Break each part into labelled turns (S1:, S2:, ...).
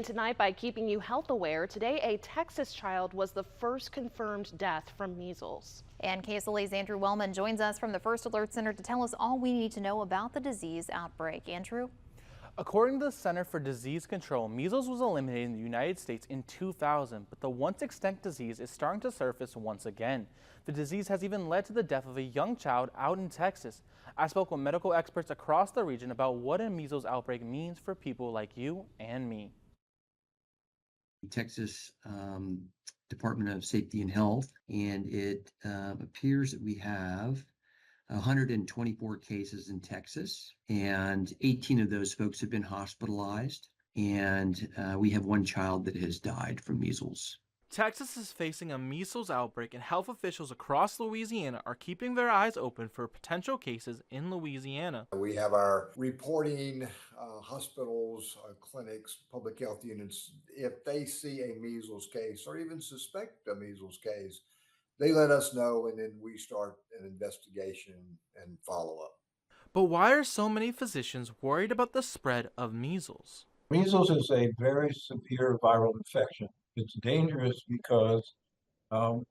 S1: Tonight, by keeping you health aware, today a Texas child was the first confirmed death from measles.
S2: And KSLA's Andrew Wellman joins us from the First Alert Center to tell us all we need to know about the disease outbreak. Andrew?
S3: According to the Center for Disease Control, measles was eliminated in the United States in 2000, but the once extinct disease is starting to surface once again. The disease has even led to the death of a young child out in Texas. I spoke with medical experts across the region about what a measles outbreak means for people like you and me.
S4: Texas Department of Safety and Health, and it appears that we have 124 cases in Texas, and 18 of those folks have been hospitalized, and we have one child that has died from measles.
S3: Texas is facing a measles outbreak, and health officials across Louisiana are keeping their eyes open for potential cases in Louisiana.
S5: We have our reporting hospitals, clinics, public health units. If they see a measles case or even suspect a measles case, they let us know, and then we start an investigation and follow up.
S3: But why are so many physicians worried about the spread of measles?
S6: Measles is a very severe viral infection. It's dangerous because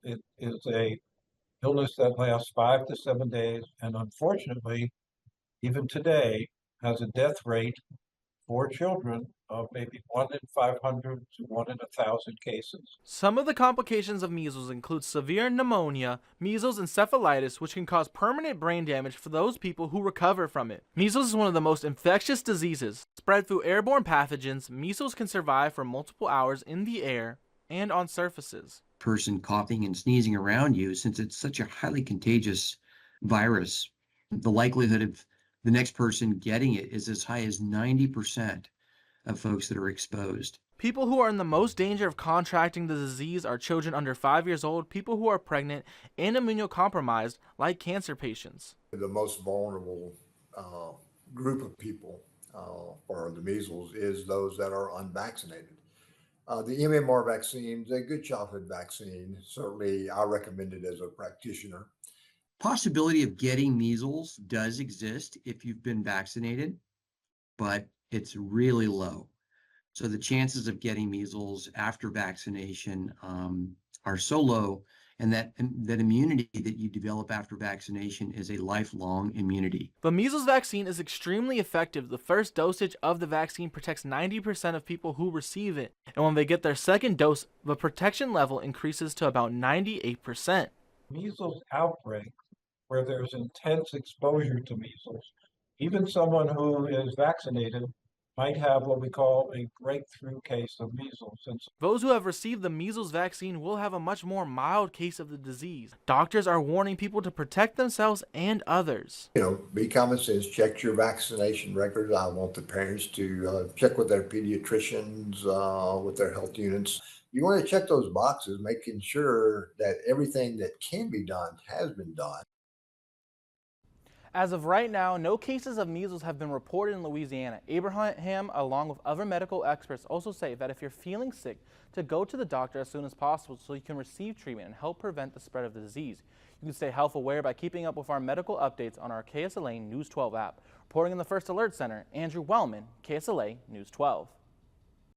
S6: it is a illness that lasts 5 to 7 days, and unfortunately, even today, has a death rate for children of maybe 1 in 500 to 1 in 1,000 cases.
S3: Some of the complications of measles include severe pneumonia, measles encephalitis, which can cause permanent brain damage for those people who recover from it. Measles is one of the most infectious diseases. Spread through airborne pathogens, measles can survive for multiple hours in the air and on surfaces.
S4: Person coughing and sneezing around you, since it's such a highly contagious virus, the likelihood of the next person getting it is as high as 90% of folks that are exposed.
S3: People who are in the most danger of contracting the disease are children under 5 years old, people who are pregnant, and immunocompromised, like cancer patients.
S5: The most vulnerable group of people for the measles is those that are unvaccinated. The MMR vaccine is a good childhood vaccine. Certainly, I recommend it as a practitioner.
S4: Possibility of getting measles does exist if you've been vaccinated, but it's really low. So the chances of getting measles after vaccination are so low, and that immunity that you develop after vaccination is a lifelong immunity.
S3: The measles vaccine is extremely effective. The first dosage of the vaccine protects 90% of people who receive it, and when they get their second dose, the protection level increases to about 98%.
S6: Measles outbreak, where there's intense exposure to measles, even someone who is vaccinated might have what we call a breakthrough case of measles. And
S3: those who have received the measles vaccine will have a much more mild case of the disease. Doctors are warning people to protect themselves and others.
S5: Be common sense, check your vaccination records. I want the parents to check with their pediatricians, with their health units. You want to check those boxes, making sure that everything that can be done has been done.
S3: As of right now, no cases of measles have been reported in Louisiana. Abraham, along with other medical experts, also say that if you're feeling sick, to go to the doctor as soon as possible so you can receive treatment and help prevent the spread of the disease. You can stay health aware by keeping up with our medical updates on our KSLA News 12 app. Reporting in the First Alert Center, Andrew Wellman, KSLA News 12.